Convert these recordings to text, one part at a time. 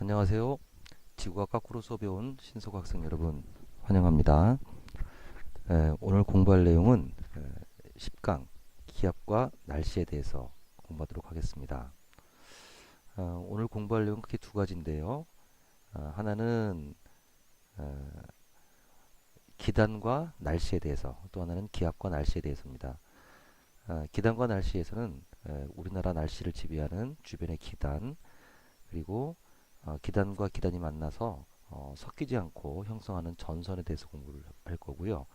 안녕하세요. 지구가 거꾸로 수업에 온 신속 학생 여러분 환영합니다. 오늘 공부할 내용은 10강 기압과 날씨에 대해서 공부하도록 하겠습니다. 오늘 공부할 내용은 크게 두 가지인데요. 하나는 기단과 날씨에 대해서, 또 하나는 기압과 날씨에 대해서입니다. 기단과 날씨에서는 우리나라 날씨를 지배하는 주변의 기단, 그리고 기단과 기단이 만나서 섞이지 않고 형성하는 전선에 대해서 공부를 할 거고요.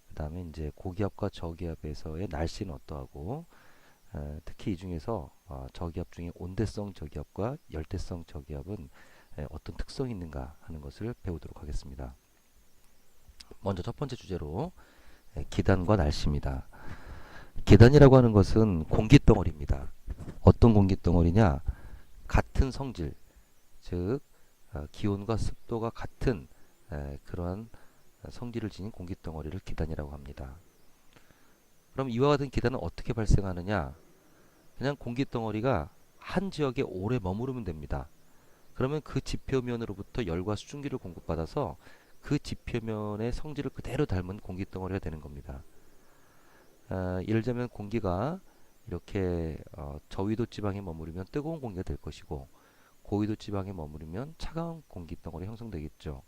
그 다음에 이제 고기압과 저기압에서의 날씨는 어떠하고, 특히 이 중에서 저기압 중에 온대성 저기압과 열대성 저기압은 어떤 특성이 있는가 하는 것을 배우도록 하겠습니다. 먼저 첫 번째 주제로 기단과 날씨입니다. 기단이라고 하는 것은 공기덩어리입니다. 어떤 공기덩어리냐? 같은 성질, 즉 기온과 습도가 같은 그러한 성질을 지닌 공기덩어리를 기단이라고 합니다. 그럼 이와 같은 기단은 어떻게 발생하느냐? 그냥 공기덩어리가 한 지역에 오래 머무르면 됩니다. 그러면 그 지표면으로부터 열과 수증기를 공급받아서 그 지표면의 성질을 그대로 닮은 공기덩어리가 되는 겁니다. 예를 들면 공기가 이렇게 저위도 지방에 머무르면 뜨거운 공기가 될 것이고, 고위도 지방에 머무르면 차가운 공기덩어리 형성되겠죠.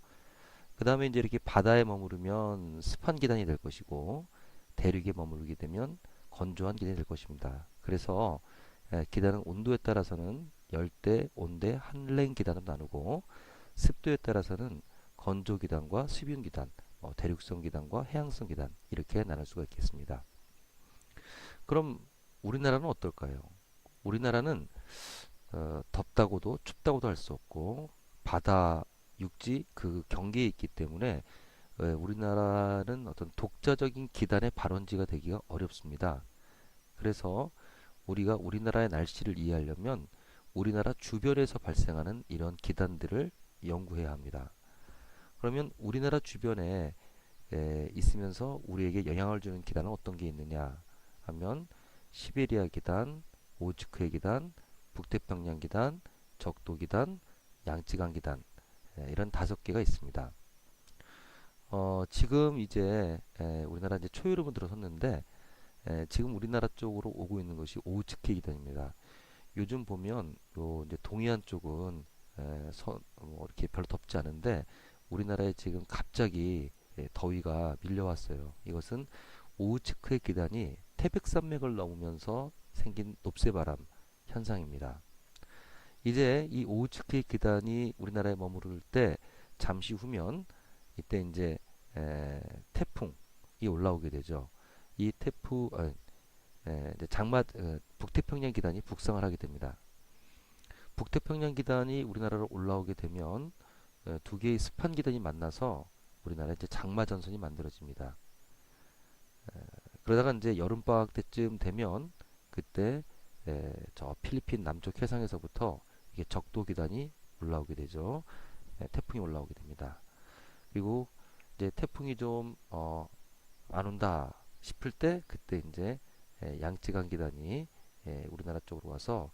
그 다음에 이제 이렇게 바다에 머무르면 습한 기단이 될 것이고, 대륙에 머무르게 되면 건조한 기단이 될 것입니다. 그래서 기단은 온도에 따라서는 열대, 온대, 한랭 기단으로 나누고, 습도에 따라서는 건조 기단과 수분 기단, 대륙성 기단과 해양성 기단, 이렇게 나눌 수가 있겠습니다. 그럼 우리나라는 어떨까요? 우리나라는 덥다고도 춥다고도 할 수 없고, 바다, 육지 그 경계에 있기 때문에 우리나라는 어떤 독자적인 기단의 발원지가 되기가 어렵습니다. 그래서 우리가 우리나라의 날씨를 이해하려면 우리나라 주변에서 발생하는 이런 기단들을 연구해야 합니다. 그러면 우리나라 주변에 있으면서 우리에게 영향을 주는 기단은 어떤 게 있느냐 하면, 시베리아 기단, 오츠크의 기단, 북태평양 기단, 적도 기단, 양쯔강 기단, 이런 5개가 있습니다. 지금 이제 우리나라 이제 초여름은 들어섰는데, 지금 우리나라 쪽으로 오고 있는 것이 오츠키 기단입니다. 요즘 보면 요 이제 동해안 쪽은 이렇게 별로 덥지 않은데, 우리나라에 지금 갑자기 더위가 밀려왔어요. 이것은 오우츠크의 기단이 태백산맥을 넘으면서 생긴 높새바람 현상입니다. 이제 이 오우츠크의 기단이 우리나라에 머무를 때 잠시 후면 이때 이제 태풍이 올라오게 되죠. 이 이제 북태평양 기단이 북상을 하게 됩니다. 북태평양 기단이 우리나라로 올라오게 되면 두 개의 습한 기단이 만나서 우리나라에 이제 장마 전선이 만들어집니다. 그러다가 이제 여름방학 때쯤 되면 그때 저 필리핀 남쪽 해상에서부터 이게 적도 기단이 올라오게 되죠. 태풍이 올라오게 됩니다. 그리고 이제 태풍이 좀 안 온다 싶을 때 그때 이제 양쯔강 기단이 우리나라 쪽으로 와서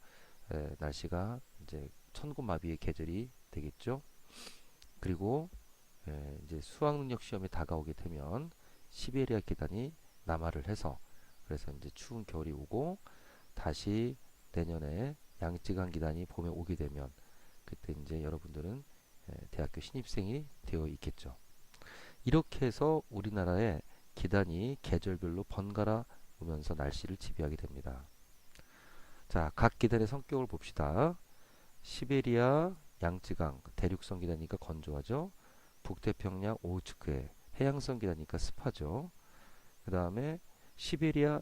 날씨가 이제 천고마비의 계절이 되겠죠. 그리고 이제 수학능력 시험이 다가오게 되면 시베리아 기단이 남하를 해서, 그래서 이제 추운 겨울이 오고, 다시 내년에 양쯔강 기단이 봄에 오게 되면 그때 이제 여러분들은 대학교 신입생이 되어 있겠죠. 이렇게 해서 우리나라의 기단이 계절별로 번갈아 오면서 날씨를 지배하게 됩니다. 자, 각 기단의 성격을 봅시다. 시베리아 양쯔강 대륙성 기단이니까 건조하죠. 북태평양 오우츠크해 해양성 기단이니까 습하죠. 그 다음에 시베리아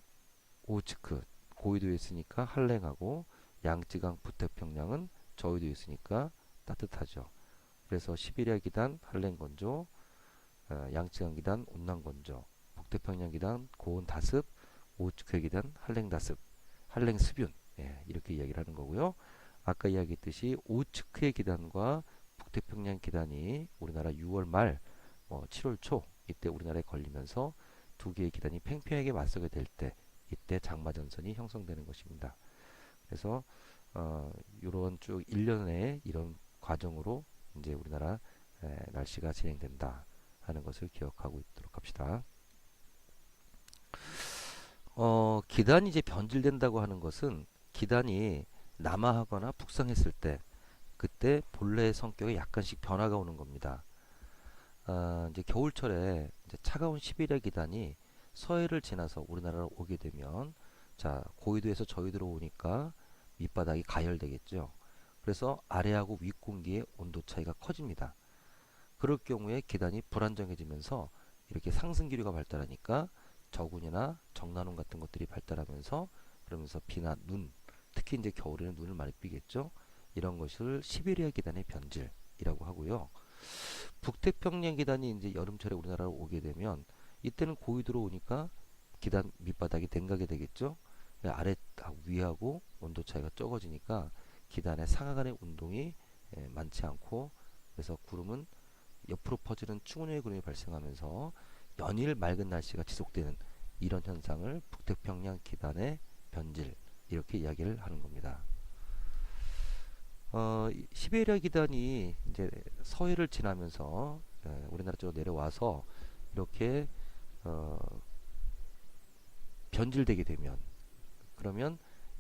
오츠크 고위도에 있으니까 한랭하고, 양쯔강 북태평양은 저위도에 있으니까 따뜻하죠. 그래서 시베리아 기단 한랭 건조, 양쯔강 기단 온난 건조, 북태평양 기단 고온 다습, 오츠크 기단 한랭 다습, 한랭 습윤, 이렇게 이야기를 하는 거고요. 아까 이야기했듯이 오츠크의 기단과 북태평양 기단이 우리나라 6월 말, 7월 초 이때 우리나라에 걸리면서 두 개의 기단이 팽팽하게 맞서게 될 때, 이때 장마 전선이 형성되는 것입니다. 그래서 이런 쭉 1년에 이런 과정으로 이제 우리나라 날씨가 진행된다 하는 것을 기억하고 있도록 합시다. 기단이 이제 변질된다고 하는 것은 기단이 남하하거나 북상했을 때 그때 본래의 성격에 약간씩 변화가 오는 겁니다. 이제 겨울철에 이제 차가운 시베리아 기단이 서해를 지나서 우리나라로 오게 되면 자 고위도에서 저위도로 오니까 밑바닥이 가열되겠죠. 그래서 아래하고 윗 공기의 온도 차이가 커집니다. 그럴 경우에 기단이 불안정해지면서 이렇게 상승 기류가 발달하니까 저군이나 정난운 같은 것들이 발달하면서 그러면서 비나 눈, 특히 이제 겨울에는 눈을 많이 삐겠죠. 이런 것을 시베리아 기단의 변질이라고 하고요. 북태평양 기단이 이제 여름철에 우리나라로 오게 되면 이때는 고위도로 오니까 기단 밑바닥이 냉각이 되겠죠. 아래하고 위하고 온도 차이가 적어지니까 기단의 상하 간의 운동이 많지 않고 그래서 구름은 옆으로 퍼지는 충운의 구름이 발생하면서 연일 맑은 날씨가 지속되는 이런 현상을 북태평양 기단의 변질 이렇게 이야기를 하는 겁니다. 시베리아 기단이 이제 서해를 지나면서 우리나라 쪽으로 내려와서 이렇게 어, 변질되게 되면 그러면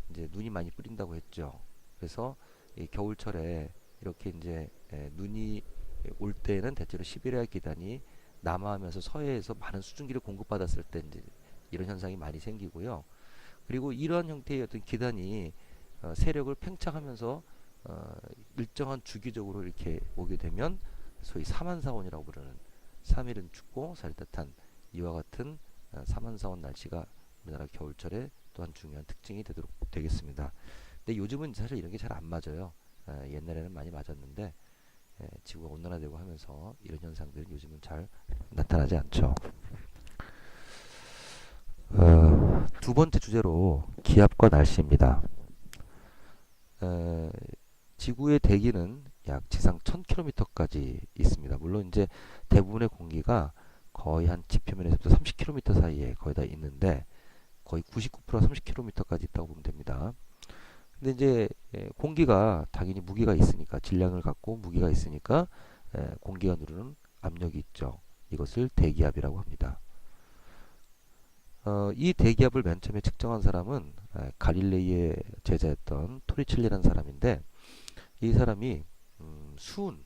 이제 눈이 많이 뿌린다고 했죠. 그래서 이 겨울철에 이렇게 이제 눈이 올 때는 대체로 시베리아 기단이 남하하면서 서해에서 많은 수증기를 공급받았을 때 이제 이런 현상이 많이 생기고요. 그리고 이러한 형태의 어떤 기단이 세력을 팽창하면서 일정한 주기적으로 이렇게 오게 되면 소위 사만사원이라고 부르는 3일은 춥고 4일 따뜻한 이와 같은 사만사원 날씨가 우리나라 겨울철에 또한 중요한 특징이 되도록 되겠습니다. 근데 요즘은 사실 이런 게 잘 안 맞아요. 옛날에는 많이 맞았는데 지구가 온난화되고 하면서 이런 현상들은 요즘은 잘 나타나지 않죠. 두 번째 주제로 기압과 날씨입니다. 지구의 대기는 약 지상 1000km까지 있습니다. 물론 이제 대부분의 공기가 거의 한 지표면에서부터 30km 사이에 거의 다 있는데 거의 99%가 30km까지 있다고 보면 됩니다. 근데 이제 공기가 당연히 무게가 있으니까 질량을 갖고 무게가 있으니까 공기가 누르는 압력이 있죠. 이것을 대기압이라고 합니다. 이 대기압을 맨 처음에 측정한 사람은 갈릴레이의 제자였던 토리첼리라는 사람인데 이 사람이 수은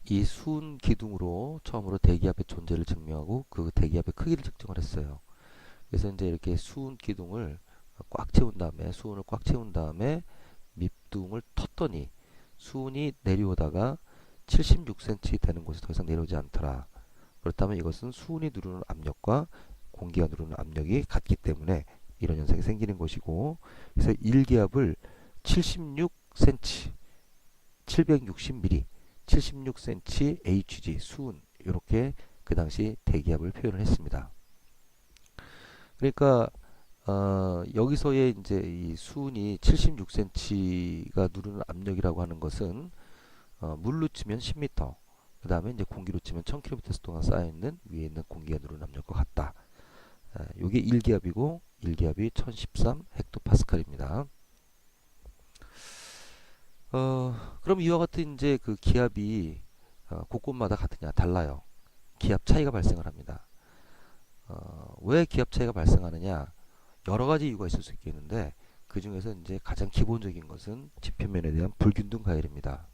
이 수은 기둥으로 처음으로 대기압의 존재를 증명하고 그 대기압의 크기를 측정을 했어요. 그래서 이제 이렇게 수은 기둥을 꽉 채운 다음에 수은을 꽉 채운 다음에 밑둥을 텄더니 수은이 내려오다가 76cm 되는 곳에 더 이상 내려오지 않더라. 그렇다면 이것은 수은이 누르는 압력과 공기가 누르는 압력이 같기 때문에 이런 현상이 생기는 것이고 그래서 1기압을 76cm 760mm 76cm Hg 수은 이렇게 그 당시 대기압을 표현을 했습니다. 그러니까 여기서의 이제 이 수은이 76cm가 누르는 압력이라고 하는 것은 물로 치면 10m, 그 다음에 이제 공기로 치면 1000km 동안 쌓여 있는 위에 있는 공기가 누르는 압력과 같다. 이게 1기압이고 1기압이 1013 헥토파스칼입니다. 그럼 이와 같은 이제 그 기압이 곳곳마다 같으냐 달라요. 기압 차이가 발생을 합니다. 왜 기압 차이가 발생하느냐? 여러 가지 이유가 있을 수 있겠는데 그 중에서 이제 가장 기본적인 것은 지표면에 대한 불균등 가열입니다.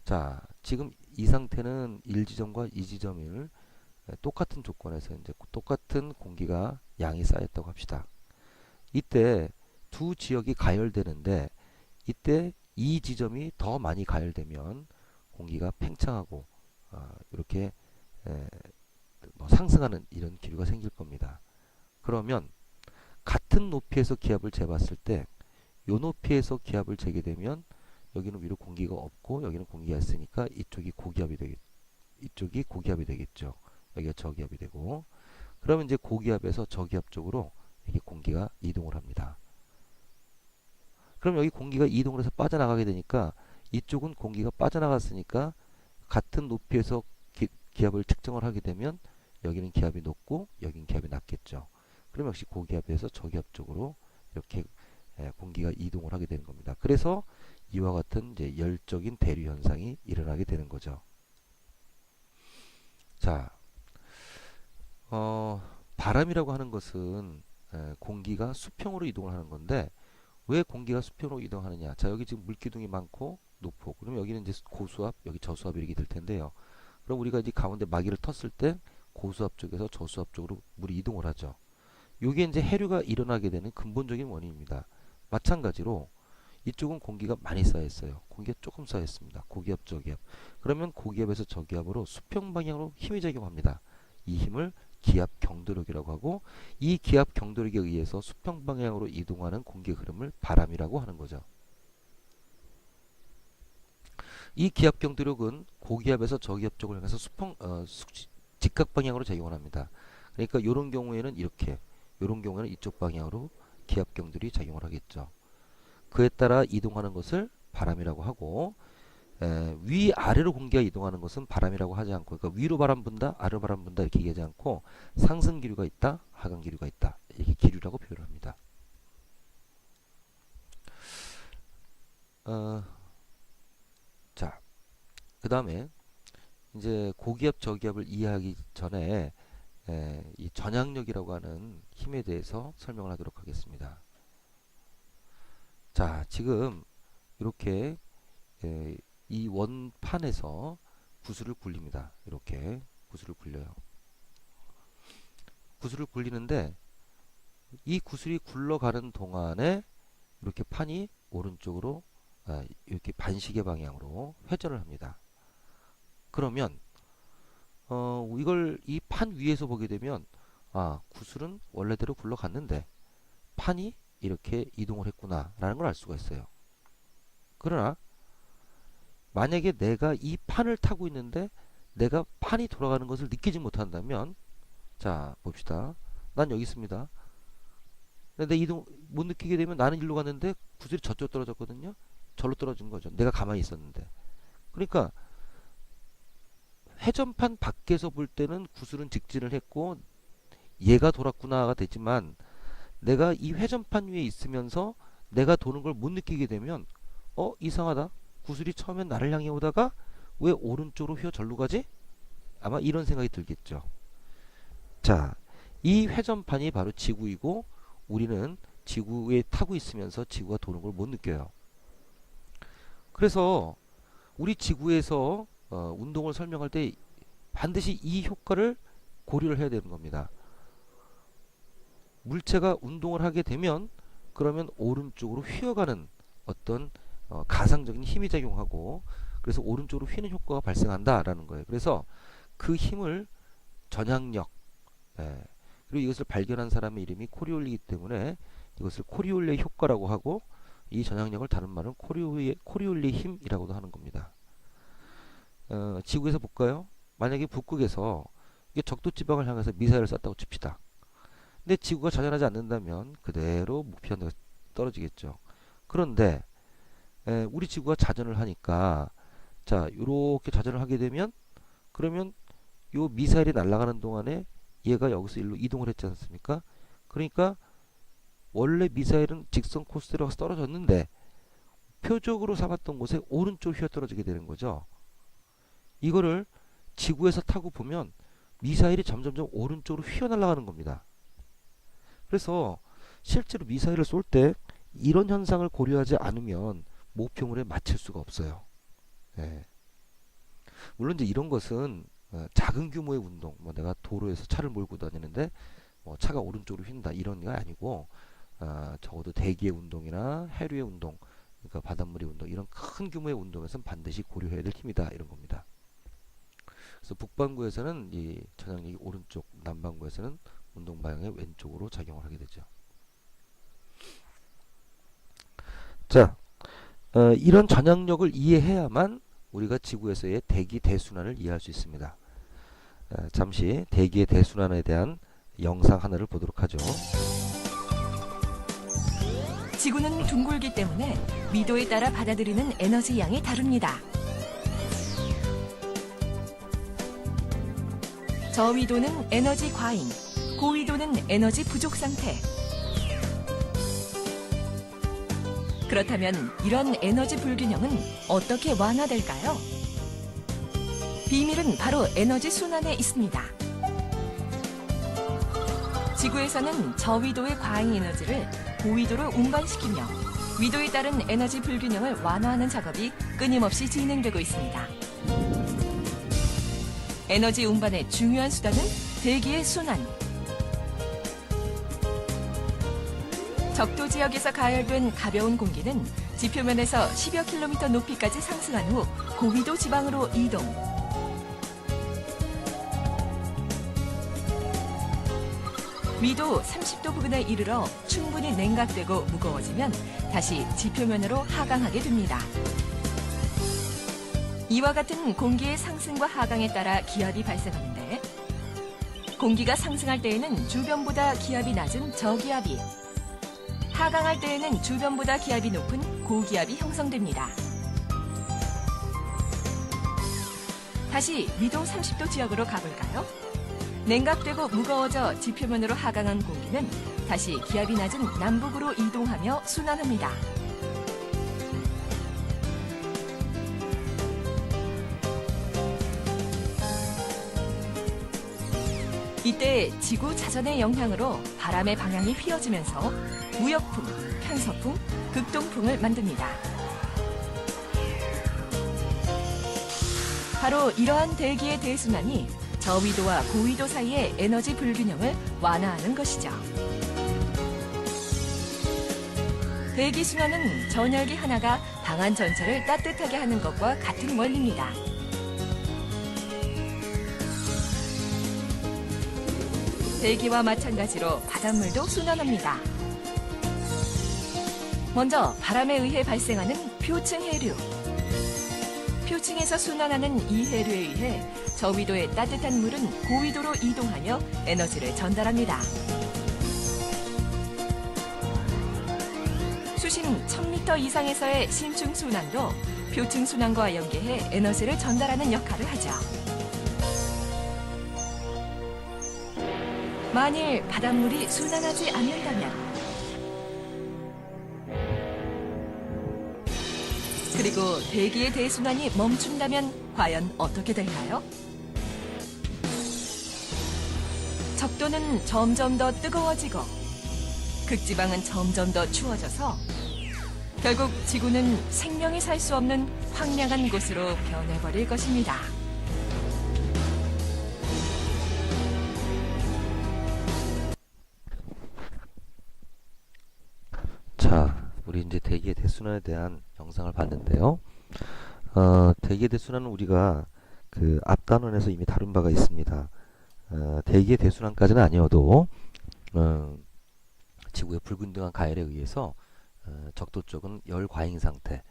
자, 지금 이 상태는 1지점과 2지점을 똑같은 조건에서 이제 똑같은 공기가 양이 쌓였다고 합시다. 이때 두 지역이 가열되는데 이때 이 지점이 더 많이 가열되면 공기가 팽창하고 이렇게 뭐 상승하는 이런 기류가 생길 겁니다. 그러면 같은 높이에서 기압을 재봤을 때 이 높이에서 기압을 재게 되면 여기는 위로 공기가 없고 여기는 공기가 있으니까 이쪽이 고기압이 되겠죠. 여기가 저기압이 되고 그러면 이제 고기압에서 저기압 쪽으로 이게 공기가 이동을 합니다. 그럼 여기 공기가 이동을 해서 빠져나가게 되니까 이쪽은 공기가 빠져나갔으니까 같은 높이에서 기압을 측정을 하게 되면 여기는 기압이 높고 여기는 기압이 낮겠죠. 그럼 역시 고기압에서 저기압 쪽으로 이렇게 공기가 이동을 하게 되는 겁니다. 그래서 이와 같은 이제 열적인 대류 현상이 일어나게 되는 거죠. 자, 바람이라고 하는 것은 공기가 수평으로 이동을 하는 건데 왜 공기가 수평으로 이동하느냐? 자, 여기 지금 물기둥이 많고 높고 그러면 여기는 이제 고수압, 여기 저수압 이렇게 될 텐데요. 그럼 우리가 이제 가운데 마기를 텄을 때 고수압 쪽에서 저수압 쪽으로 물이 이동을 하죠. 이게 이제 해류가 일어나게 되는 근본적인 원인입니다. 마찬가지로 이쪽은 공기가 많이 쌓여 있어요. 공기가 조금 쌓여 있습니다. 고기압, 저기압. 그러면 고기압에서 저기압으로 수평 방향으로 힘이 작용합니다. 이 힘을 기압 경도력이라고 하고 이 기압 경도력에 의해서 수평 방향으로 이동하는 공기 흐름을 바람이라고 하는 거죠. 이 기압 경도력은 고기압에서 저기압 쪽을 향해서 직각 방향으로 작용을 합니다. 그러니까 이런 경우에는 이렇게, 이런 경우에는 이쪽 방향으로 기압 경도력이 작용을 하겠죠. 그에 따라 이동하는 것을 바람이라고 하고 위아래로 공기가 이동하는 것은 바람이라고 하지 않고 그러니까 위로 바람 분다, 아래로 바람 분다 이렇게 얘기하지 않고 상승 기류가 있다, 하강 기류가 있다 이렇게 기류라고 표현을 합니다. 자, 그 다음에 이제 고기압, 저기압을 이해하기 전에 이 전향력이라고 하는 힘에 대해서 설명을 하도록 하겠습니다. 자, 지금 이렇게 이 원판에서 구슬을 굴립니다. 이렇게 구슬을 굴려요. 구슬을 굴리는데 이 구슬이 굴러가는 동안에 이렇게 판이 오른쪽으로 이렇게 반시계 방향으로 회전을 합니다. 그러면 이걸 이 판 위에서 보게 되면 구슬은 원래대로 굴러갔는데 판이 이렇게 이동을 했구나 라는 걸 알 수가 있어요. 그러나 만약에 내가 이 판을 타고 있는데 내가 판이 돌아가는 것을 느끼지 못한다면 자 봅시다. 난 여기 있습니다. 근데 내 이동 못 느끼게 되면 나는 일로 갔는데 구슬이 저쪽 떨어졌거든요. 절로 떨어진 거죠. 내가 가만히 있었는데. 그러니까 회전판 밖에서 볼 때는 구슬은 직진을 했고 얘가 돌았구나가 되지만 내가 이 회전판 위에 있으면서 내가 도는 걸 못 느끼게 되면 이상하다. 구슬이 처음엔 나를 향해 오다가 왜 오른쪽으로 휘어 절로 가지? 아마 이런 생각이 들겠죠. 자, 이 회전판이 바로 지구이고 우리는 지구에 타고 있으면서 지구가 도는 걸 못 느껴요. 그래서 우리 지구에서 운동을 설명할 때 반드시 이 효과를 고려를 해야 되는 겁니다. 물체가 운동을 하게 되면 그러면 오른쪽으로 휘어가는 어떤 가상적인 힘이 작용하고 그래서 오른쪽으로 휘는 효과가 발생한다라는 거예요. 그래서 그 힘을 전향력 그리고 이것을 발견한 사람의 이름이 코리올리이기 때문에 이것을 코리올리의 효과라고 하고 이 전향력을 다른 말은 코리올리의 힘이라고도 하는 겁니다. 지구에서 볼까요? 만약에 북극에서 이게 적도 지방을 향해서 미사일을 쐈다고 칩시다. 근데 지구가 자전하지 않는다면 그대로 목표에 떨어지겠죠. 그런데 우리 지구가 자전을 하니까 자 이렇게 자전을 하게 되면 그러면 요 미사일이 날아가는 동안에 얘가 여기서 일로 이동을 했지 않습니까? 그러니까 원래 미사일은 직선 코스대로 가서 떨어졌는데 표적으로 삼았던 곳에 오른쪽 휘어 떨어지게 되는 거죠. 이거를 지구에서 타고 보면 미사일이 점점점 오른쪽으로 휘어 날아가는 겁니다. 그래서 실제로 미사일을 쏠 때 이런 현상을 고려하지 않으면 목표물에 맞출 수가 없어요. 물론 이제 이런 것은 작은 규모의 운동, 뭐 내가 도로에서 차를 몰고 다니는데 뭐 차가 오른쪽으로 휜다 이런 게 아니고 적어도 대기의 운동이나 해류의 운동, 그러니까 바닷물의 운동 이런 큰 규모의 운동에서는 반드시 고려해야 될 힘이다 이런 겁니다. 그래서 북반구에서는 이 전향력이 오른쪽, 남반구에서는 운동 방향의 왼쪽으로 작용을 하게 되죠. 자, 이런 전향력을 이해해야만 우리가 지구에서의 대기 대순환을 이해할 수 있습니다. 잠시 대기의 대순환에 대한 영상 하나를 보도록 하죠. 지구는 둥글기 때문에 미도에 따라 받아들이는 에너지 양이 다릅니다. 저위도는 에너지 과잉, 고위도는 에너지 부족 상태. 그렇다면 이런 에너지 불균형은 어떻게 완화될까요? 비밀은 바로 에너지 순환에 있습니다. 지구에서는 저위도의 과잉 에너지를 고위도로 운반시키며 위도에 따른 에너지 불균형을 완화하는 작업이 끊임없이 진행되고 있습니다. 에너지 운반의 중요한 수단은 대기의 순환. 적도 지역에서 가열된 가벼운 공기는 지표면에서 10여 킬로미터 높이까지 상승한 후 고위도 지방으로 이동. 위도 30도 부근에 이르러 충분히 냉각되고 무거워지면 다시 지표면으로 하강하게 됩니다. 이와 같은 공기의 상승과 하강에 따라 기압이 발생하는데 공기가 상승할 때에는 주변보다 기압이 낮은 저기압이, 하강할 때에는 주변보다 기압이 높은 고기압이 형성됩니다. 다시 위도 30도 지역으로 가볼까요? 냉각되고 무거워져 지표면으로 하강한 공기는 다시 기압이 낮은 남북으로 이동하며 순환합니다. 이때 지구 자전의 영향으로 바람의 방향이 휘어지면서 무역풍, 편서풍, 극동풍을 만듭니다. 바로 이러한 대기의 대순환이 저위도와 고위도 사이의 에너지 불균형을 완화하는 것이죠. 대기 순환은 전열기 하나가 방안 전체를 따뜻하게 하는 것과 같은 원리입니다. 대기와 마찬가지로 바닷물도 순환합니다. 먼저 바람에 의해 발생하는 표층 해류. 표층에서 순환하는 이 해류에 의해 저위도의 따뜻한 물은 고위도로 이동하여 에너지를 전달합니다. 수심 1000m 이상에서의 심층 순환도 표층 순환과 연계해 에너지를 전달하는 역할을 하죠. 만일 바닷물이 순환하지 않는다면, 그리고 대기의 대순환이 멈춘다면 과연 어떻게 될까요? 적도는 점점 더 뜨거워지고 극지방은 점점 더 추워져서 결국 지구는 생명이 살 수 없는 황량한 곳으로 변해버릴 것입니다. 자, 우리 이제 대기의 대순환에 대한 영상을 봤는데요. 대기의 대순환은 우리가 그 앞 단원에서 이미 다룬 바가 있습니다. 대기의 대순환까지는 아니어도 지구의 불균등한 가열에 의해서 적도 쪽은 열 과잉 상태,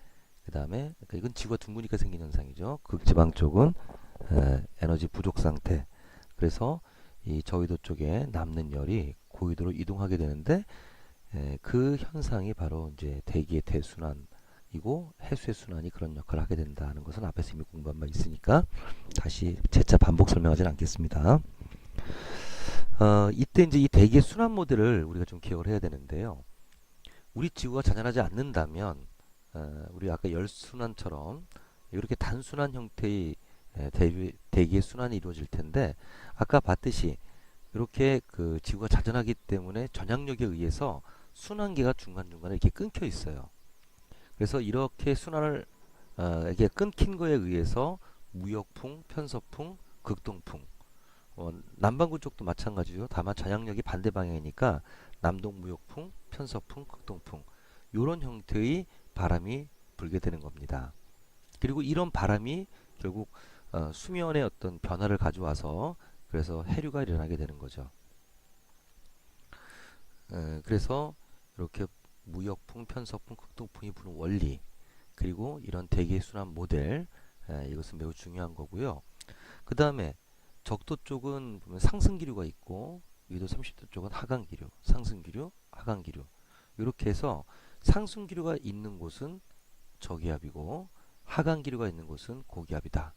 그 다음에 이건 지구가 둥그니까 생긴 현상이죠. 극지방 쪽은 에너지 부족 상태. 그래서 이 저위도 쪽에 남는 열이 고위도로 이동하게 되는데 그 현상이 바로 이제 대기의 대순환이고 해수의 순환이 그런 역할을 하게 된다는 것은 앞에서 이미 공부한 바 있으니까 다시 재차 반복 설명하지는 않겠습니다. 이때 이제 이 대기의 순환 모델을 우리가 좀 기억을 해야 되는데요. 우리 지구가 자전하지 않는다면 우리 아까 열순환처럼 이렇게 단순한 형태의 대기의 순환이 이루어질 텐데 아까 봤듯이 이렇게 그 지구가 자전하기 때문에 전향력에 의해서 순환기가 중간중간에 이렇게 끊겨 있어요. 그래서 이렇게 순환을 이게 끊긴 거에 의해서 무역풍, 편서풍, 극동풍, 남반구 쪽도 마찬가지죠. 다만 전향력이 반대 방향이니까 남동무역풍, 편서풍, 극동풍 이런 형태의 바람이 불게 되는 겁니다. 그리고 이런 바람이 결국 수면의 어떤 변화를 가져와서 그래서 해류가 일어나게 되는 거죠. 그래서 이렇게 무역풍, 편서풍, 극동풍이 부는 원리, 그리고 이런 대기의 순환 모델, 이것은 매우 중요한 거고요. 그 다음에 적도 쪽은 보면 상승기류가 있고 위도 30도 쪽은 하강기류, 상승기류, 하강기류 이렇게 해서 상승기류가 있는 곳은 저기압이고 하강기류가 있는 곳은 고기압이다.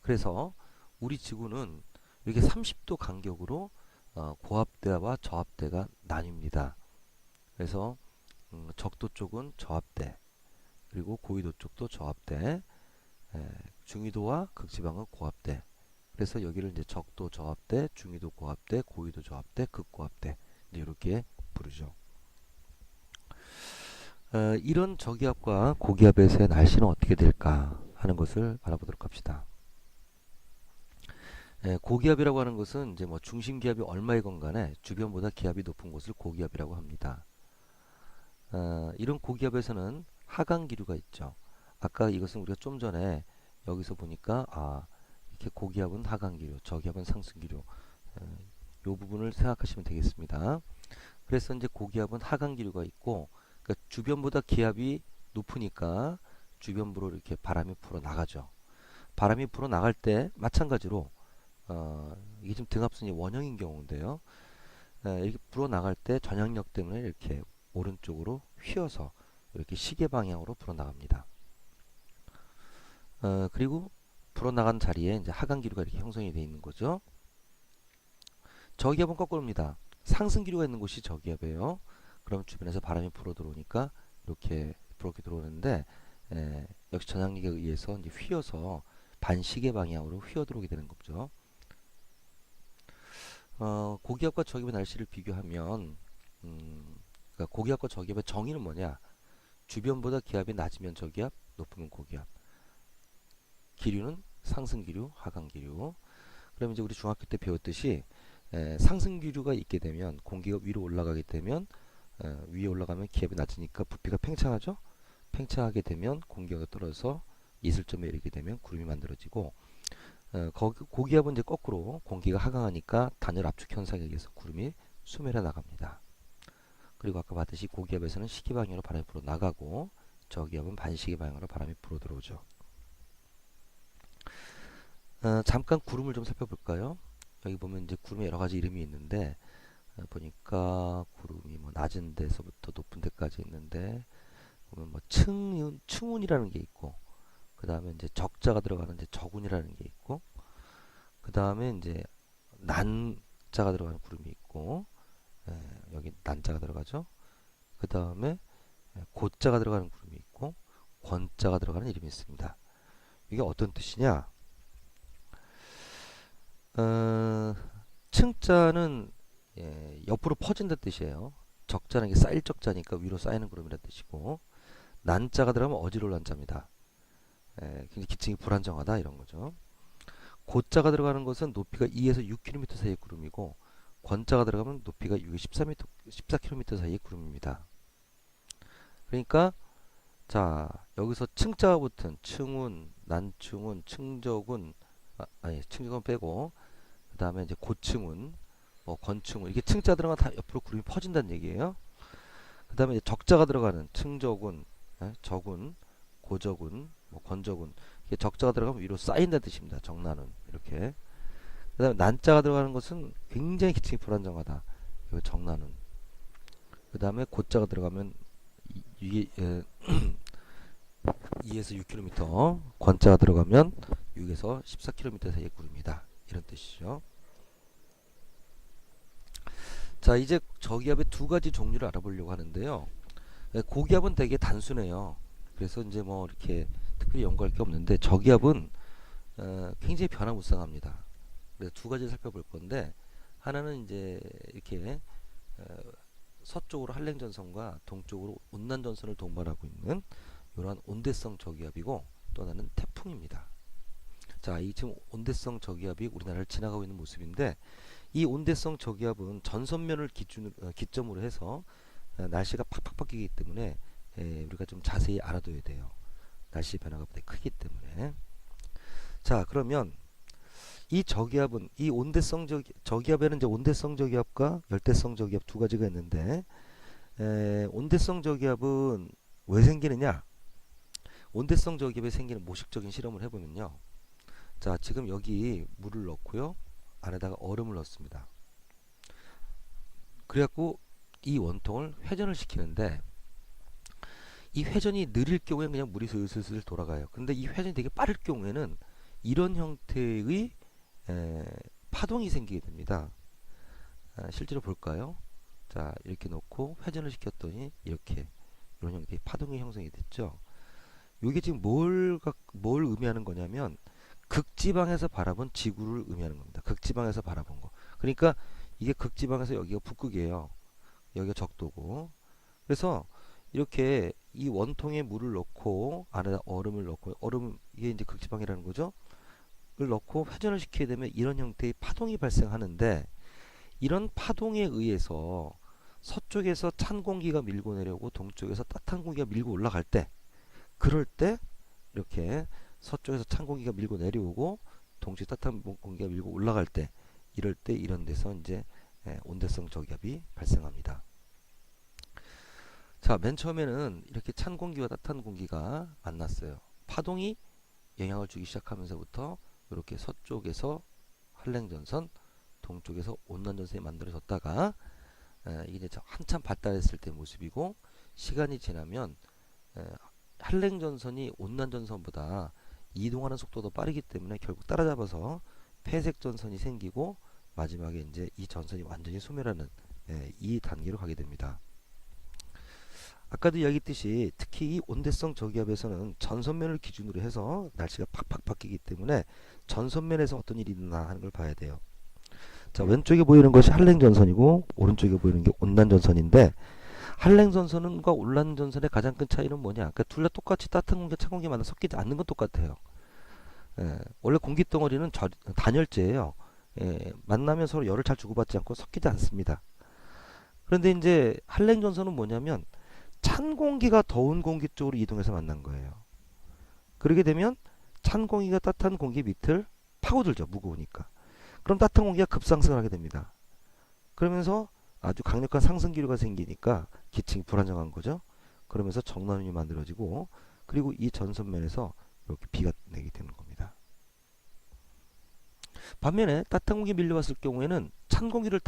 그래서 우리 지구는 이렇게 30도 간격으로 고압대와 저압대가 나뉩니다. 그래서 적도 쪽은 저압대, 그리고 고위도 쪽도 저압대, 중위도와 극지방은 고압대. 그래서 여기를 이제 적도 저압대, 중위도 고압대, 고위도 저압대, 극고압대 이제 이렇게 부르죠. 이런 저기압과 고기압에서의 날씨는 어떻게 될까 하는 것을 알아보도록 합시다. 고기압이라고 하는 것은 이제 뭐 중심 기압이 얼마이건 간에 주변보다 기압이 높은 곳을 고기압이라고 합니다. 이런 고기압에서는 하강 기류가 있죠. 아까 이것은 우리가 좀 전에 여기서 보니까 이렇게 고기압은 하강 기류, 저기압은 상승 기류. 이 부분을 생각하시면 되겠습니다. 그래서 이제 고기압은 하강 기류가 있고, 그러니까 주변보다 기압이 높으니까 주변부로 이렇게 바람이 불어 나가죠. 바람이 불어 나갈 때 마찬가지로 이게 지금 등압선이 원형인 경우인데요. 이렇게 불어 나갈 때 전향력 때문에 이렇게 오른쪽으로 휘어서 이렇게 시계 방향으로 불어 나갑니다. 그리고 불어 나간 자리에 이제 하강 기류가 이렇게 형성이 되어 있는 거죠. 저기압은 거꾸로입니다. 상승 기류가 있는 곳이 저기압이에요. 그럼 주변에서 바람이 불어 들어오니까 이렇게 부럽게 들어오는데 역시 전향력에 의해서 이제 휘어서 반시계 방향으로 휘어 들어오게 되는 거죠. 고기압과 저기압의 날씨를 비교하면 그러니까 고기압과 저기압의 정의는 뭐냐? 주변보다 기압이 낮으면 저기압, 높으면 고기압. 기류는 상승 기류, 하강 기류. 그럼 이제 우리 중학교 때 배웠듯이 상승 기류가 있게 되면 공기가 위로 올라가게 되면 위에 올라가면 기압이 낮으니까 부피가 팽창하죠. 팽창하게 되면 공기가 떨어져서 이슬점에 이르게 되면 구름이 만들어지고 고기압은 이제 거꾸로 공기가 하강하니까 단열 압축 현상에 의해서 구름이 수면해 나갑니다. 그리고 아까 봤듯이 고기압에서는 시계 방향으로 바람이 불어 나가고 저기압은 반시계 방향으로 바람이 불어 들어오죠. 잠깐 구름을 좀 살펴볼까요? 여기 보면 이제 구름에 여러 가지 이름이 있는데 보니까 구름이 뭐 낮은 데서부터 높은 데까지 있는데 보면 뭐 층운이라는 게 있고 그 다음에 이제 적자가 들어가는 이제 적운이라는 게 있고 그 다음에 이제 난자가 들어가는 구름이 있고 여기 난자가 들어가죠. 그 다음에 고자가 들어가는 구름이 있고 권자가 들어가는 이름이 있습니다. 이게 어떤 뜻이냐? 층자는 옆으로 퍼진다는 뜻이에요. 적자는 게 쌓일 적자니까 위로 쌓이는 구름이라는 뜻이고 난자가 들어가면 어지러울 난자입니다. 굉장히 기층이 불안정하다 이런 거죠. 고자가 들어가는 것은 높이가 2에서 6km 사이의 구름이고 권자가 들어가면 높이가 6에서 14km 사이의 구름입니다. 그러니까 자 여기서 층자가 붙은 층운, 난층운, 층적운 아니 층적운 빼고 그 다음에 이제 고층운, 뭐 권층운 이게 층자 들어가면 다 옆으로 구름이 퍼진다는 얘기예요. 그 다음에 이제 적자가 들어가는 층적운, 적운, 고적운, 뭐 권적운 이게 적자가 들어가면 위로 쌓인다는 뜻입니다. 적나는 이렇게. 그 다음에 난자가 들어가는 것은 굉장히 기층이 불안정하다. 이거 적나는. 그 다음에 고자가 들어가면 이게 2에서 6km, 권자가 들어가면 6에서 14km 사이의 구름이다. 이런 뜻이죠. 자, 이제 저기압의 두 가지 종류를 알아보려고 하는데요. 고기압은 되게 단순해요. 그래서 이제 뭐 이렇게 특별히 연구할 게 없는데 저기압은 굉장히 변화무쌍합니다. 그래서 두 가지를 살펴볼 건데 하나는 이제 이렇게 서쪽으로 한랭전선과 동쪽으로 온난전선을 동반하고 있는 이러한 온대성 저기압이고 또 하나는 태풍입니다. 자, 이 지금 온대성 저기압이 우리나라를 지나가고 있는 모습인데 이 온대성 저기압은 전선면을 기점으로 해서 날씨가 팍팍 바뀌기 때문에 우리가 좀 자세히 알아둬야 돼요. 날씨 변화가 되게 크기 때문에. 자, 그러면 이 저기압은 이 온대성 저기압에는 이제 온대성 저기압과 열대성 저기압 두 가지가 있는데 온대성 저기압은 왜 생기느냐? 온대성 저기압에 생기는 모식적인 실험을 해보면요. 자, 지금 여기 물을 넣고요. 안에다가 얼음을 넣습니다. 그래갖고 이 원통을 회전을 시키는데 이 회전이 느릴 경우에는 그냥 물이 슬슬슬 돌아가요. 근데 이 회전이 되게 빠를 경우에는 이런 형태의 파동이 생기게 됩니다. 실제로 볼까요? 자, 이렇게 놓고 회전을 시켰더니 이렇게 파동이 형성이 됐죠. 이게 지금 뭘 의미하는 거냐면 극지방에서 바라본 지구를 의미하는 겁니다. 극지방에서 바라본 거. 그러니까 이게 극지방에서 여기가 북극이에요. 여기가 적도고. 그래서 이렇게 이 원통에 물을 넣고 안에다 얼음을 넣고 얼음 이게 이제 극지방이라는 거죠. 을 넣고 회전을 시키게 되면 이런 형태의 파동이 발생하는데 이런 파동에 의해서 서쪽에서 찬 공기가 밀고 내려오고 동쪽에서 따뜻한 공기가 밀고 올라갈 때 그럴 때 이렇게 서쪽에서 찬 공기가 밀고 내려오고 동쪽에 따뜻한 공기가 밀고 올라갈 때 이럴 때 이런 데서 이제 온대성 저기압이 발생합니다. 자, 맨 처음에는 이렇게 찬 공기와 따뜻한 공기가 만났어요. 파동이 영향을 주기 시작하면서부터 이렇게 서쪽에서 한랭전선, 동쪽에서 온난전선이 만들어졌다가 이게 이제 한참 발달했을 때 모습이고 시간이 지나면 한랭전선이 온난전선보다 이동하는 속도도 빠르기 때문에 결국 따라잡아서 폐색전선이 생기고 마지막에 이제 이 전선이 완전히 소멸하는 이 단계로 가게 됩니다. 아까도 이야기했듯이 특히 이 온대성 저기압에서는 전선면을 기준으로 해서 날씨가 팍팍 바뀌기 때문에 전선면에서 어떤 일이 있나 하는 걸 봐야 돼요. 자, 왼쪽에 보이는 것이 한랭전선이고 오른쪽에 보이는 게 온난전선인데 한랭전선과 온난전선의 가장 큰 차이는 뭐냐? 그러니까 둘 다 똑같이 따뜻한 공기와 찬 공기가 만나 섞이지 않는 건 똑같아요. 원래 공기 덩어리는 단열재예요. 만나면 서로 열을 잘 주고받지 않고 섞이지 않습니다. 그런데 이제 한랭전선은 뭐냐면 찬 공기가 더운 공기 쪽으로 이동해서 만난 거예요. 그러게 되면 찬 공기가 따뜻한 공기 밑을 파고들죠. 무거우니까. 그럼 따뜻한 공기가 급상승을 하게 됩니다. 그러면서 아주 강력한 상승 기류가 생기니까 기층이 불안정한 거죠. 그러면서 정난운이 만들어지고 그리고 이 전선면에서 이렇게 비가 내게 되는 겁니다. 반면에 따뜻한 공기 밀려왔을 경우에는 찬 공기를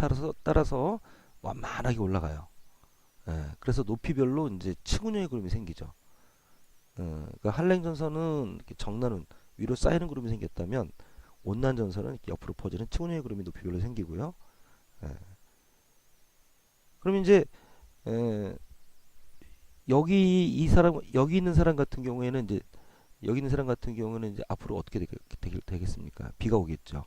따라서 완만하게 올라가요. 그래서 높이별로 이제 층운형의 구름이 생기죠. 그러니까 한랭전선은 이렇게 정난운 위로 쌓이는 구름이 생겼다면 온난전선은 이렇게 옆으로 퍼지는 층운형의 구름이 높이별로 생기고요. 그럼 이제 여기 있는 사람 같은 경우에는 이제 앞으로 어떻게 되겠습니까? 비가 오겠죠.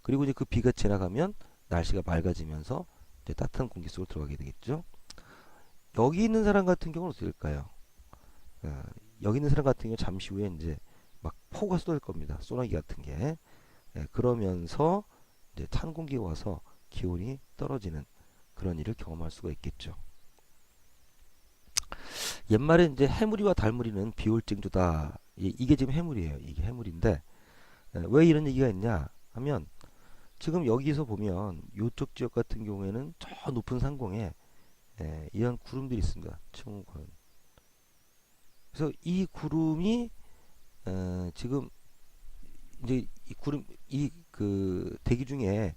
그리고 이제 그 비가 지나가면 날씨가 맑아지면서 이제 따뜻한 공기 속으로 들어가게 되겠죠. 여기 있는 사람 같은 경우는 어떻게 될까요? 여기 있는 사람 같은 경우 잠시 후에 이제 막 폭우가 쏟아질 겁니다. 소나기 같은 게. 그러면서 이제 찬 공기가 와서 기온이 떨어지는 그런 일을 경험할 수가 있겠죠. 옛말에 이제 해무리와 달무리는 비올증조다. 이게 지금 해무리예요. 이게 해무리인데 왜 이런 얘기가 있냐 하면 지금 여기서 보면 이쪽 지역 같은 경우에는 저 높은 상공에 이런 구름들이 있습니다. 층구름. 그래서 이 구름이 지금 이제 이 구름 그 대기 중에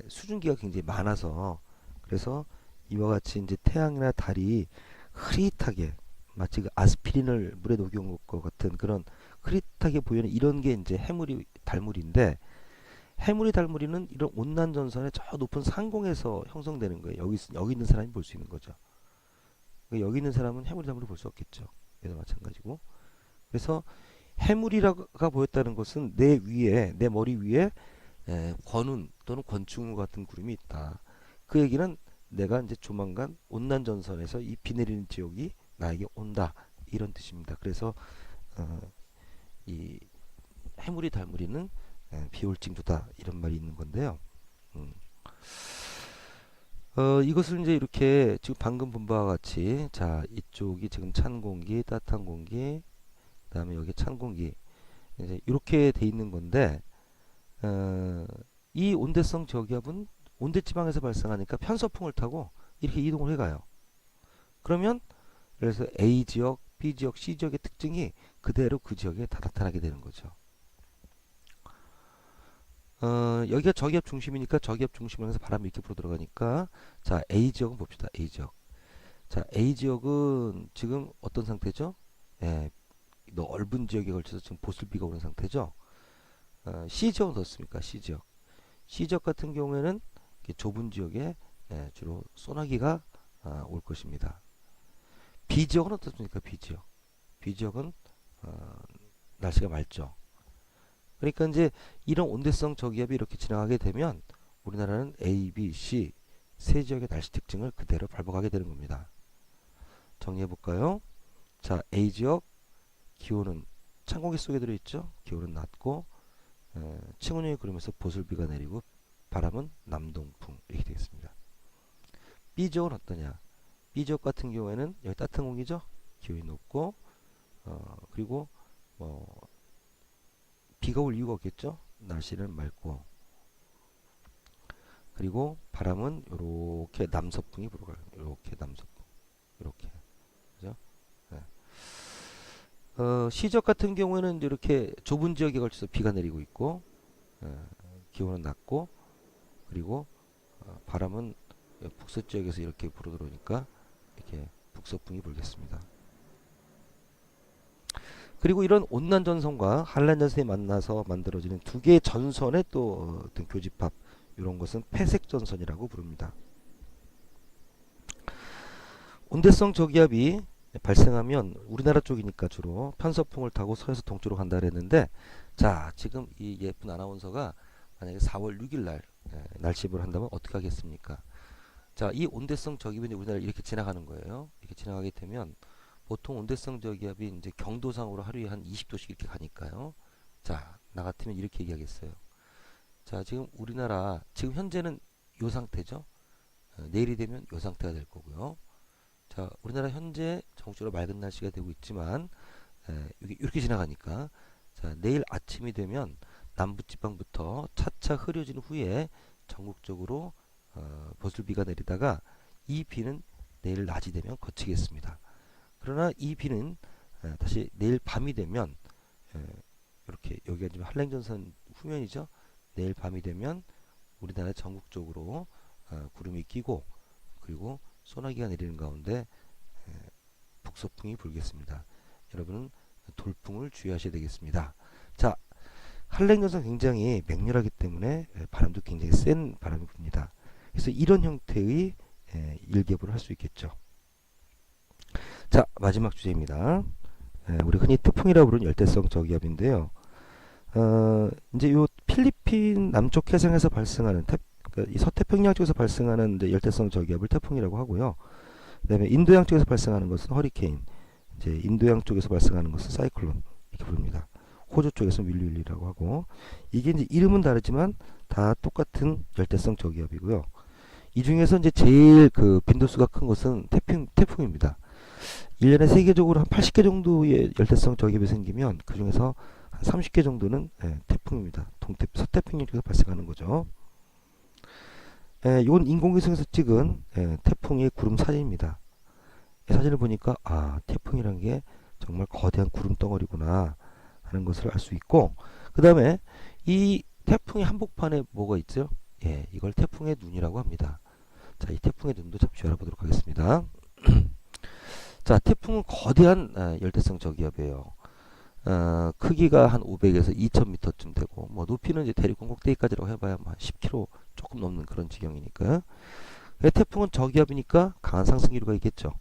수증기가 굉장히 많아서 그래서 이와 같이 이제 태양이나 달이 흐릿하게 마치 그 아스피린을 물에 녹여온 것 같은 그런 흐릿하게 보이는 이런 게 이제 해무리 달무리인데 해무리 달무리는 이런 온난 전선의 저 높은 상공에서 형성되는 거예요. 여기 있는 사람이 볼 수 있는 거죠. 그러니까 여기 있는 사람은 해무리 달무리 볼 수 없겠죠. 얘도 마찬가지고. 그래서 해무리가 보였다는 것은 내 머리 위에 권운 또는 권충 같은 구름이 있다. 그 얘기는 내가 이제 조만간 온난 전선에서 이 비 내리는 지역이 나에게 온다 이런 뜻입니다. 그래서 이 해무리 달무리는 비올징조다 이런 말이 있는 건데요. 이것을 이제 이렇게 지금 방금 본 바와 같이 자 이쪽이 지금 찬 공기, 따뜻한 공기, 그다음에 여기 찬 공기 이제 이렇게 돼 있는 건데 이 온대성 저기압은 온대지방에서 발생하니까 편서풍을 타고 이렇게 이동을 해가요. 그러면 그래서 A 지역, B 지역, C 지역의 특징이 그대로 그 지역에 다 나타나게 되는 거죠. 여기가 저기압 중심이니까 저기압 중심에서 바람이 이렇게 불어 들어가니까 자 A 지역은 봅시다. A 지역. 자 A 지역은 지금 어떤 상태죠? 넓은 지역에 걸쳐서 지금 보슬비가 오는 상태죠. C 지역은 어떻습니까? C 지역. C 지역 같은 경우에는 좁은 지역에 주로 소나기가 올 것입니다. B B지역은 어떻습니까? B지역. B지역은 날씨가 맑죠. 그러니까 이제 이런 온대성 저기압이 이렇게 지나가게 되면 우리나라는 A, B, C 세 지역의 날씨 특징을 그대로 밟아가게 되는 겁니다. 정리해 볼까요? 자, A 지역 기온은 찬공기 속에 들어있죠. 기온은 낮고 층온율이 그러면서 보슬비가 내리고 바람은 남동풍 이렇게 되겠습니다. B 지역은 어떠냐? B 지역 같은 경우에는 여기 따뜻한 공기죠. 기온이 높고 그리고 비가 올 이유가 없겠죠. 날씨는 맑고 그리고 바람은 이렇게 남서풍이 불어가요. 이렇게 남서풍 이렇게 그죠? 네. 시적 같은 경우에는 이렇게 좁은 지역에 걸쳐서 비가 내리고 있고 기온은 낮고 그리고 바람은 북서지역에서 이렇게 불어 들어오니까 이렇게 북서풍이 불겠습니다. 그리고 이런 온난 전선과 한란 전선이 만나서 만들어지는 두 개의 전선의 또 어떤 교집합 이런 것은 패색 전선이라고 부릅니다. 온대성 저기압이 발생하면 우리나라 쪽이니까 주로 편서풍을 타고 서에서 동쪽으로 간다 그랬는데 자 지금 이 예쁜 아나운서가 만약에 4월 6일 날 날씨 예보를 한다면 어떻게 하겠습니까? 자, 이 온대성 저기압이 우리나라를 이렇게 지나가는 거예요. 이렇게 지나가게 되면 보통 온대성 저기압이 이제 경도상으로 하루에 한 20도씩 이렇게 가니까요. 자, 나 같으면 이렇게 얘기하겠어요. 자, 지금 우리나라 지금 현재는 요 상태죠. 내일이 되면 요 상태가 될 거고요. 자, 우리나라 현재 전국적으로 맑은 날씨가 되고 있지만 이게 이렇게 지나가니까 자, 내일 아침이 되면 남부지방부터 차차 흐려진 후에 전국적으로 보슬비가 내리다가 이 비는 내일 낮이 되면 그치겠습니다. 그러나 이 비는 다시 내일 밤이 되면 이렇게 여기가 지금 한랭전선 후면이죠. 내일 밤이 되면 우리나라 전국적으로 구름이 끼고 그리고 소나기가 내리는 가운데 북서풍이 불겠습니다. 여러분은 돌풍을 주의하셔야 되겠습니다. 자, 한랭전선 굉장히 맹렬하기 때문에 바람도 굉장히 센 바람이 붑니다. 그래서 이런 형태의 일기예보를 할 수 있겠죠. 자, 마지막 주제입니다. 우리 흔히 태풍이라고 부르는 열대성 저기압인데요. 이제 요 필리핀 남쪽 해상에서 발생하는 그러니까 이 서태평양 쪽에서 발생하는 이제 열대성 저기압을 태풍이라고 하고요. 그다음에 인도양 쪽에서 발생하는 것은 허리케인, 이제 인도양 쪽에서 발생하는 것은 사이클론 이렇게 부릅니다. 호주 쪽에서는 윌윌이라고 하고 이게 이제 이름은 다르지만 다 똑같은 열대성 저기압이고요. 이 중에서 이제 제일 그 빈도수가 큰 것은 태풍입니다. 1년에 세계적으로 한 80개 정도의 열대성 저기압이 생기면 그 중에서 한 30개 정도는 태풍입니다. 서태평양 쪽에서 발생하는 거죠. 이건 인공위성에서 찍은 태풍의 구름 사진입니다. 이 사진을 보니까 아, 태풍이란 게 정말 거대한 구름 덩어리구나 하는 것을 알 수 있고 그 다음에 이 태풍의 한복판에 뭐가 있죠? 예, 이걸 태풍의 눈이라고 합니다. 자, 이 태풍의 눈도 잠시 알아보도록 하겠습니다. 자, 태풍은 거대한 열대성 저기압이에요. 크기가 한 500에서 2000m쯤 되고 뭐 높이는 이제 대륙 꼭대기까지라고 해봐야 한 10km 조금 넘는 그런 지경이니까 태풍은 저기압이니까 강한 상승 기류가 있겠죠.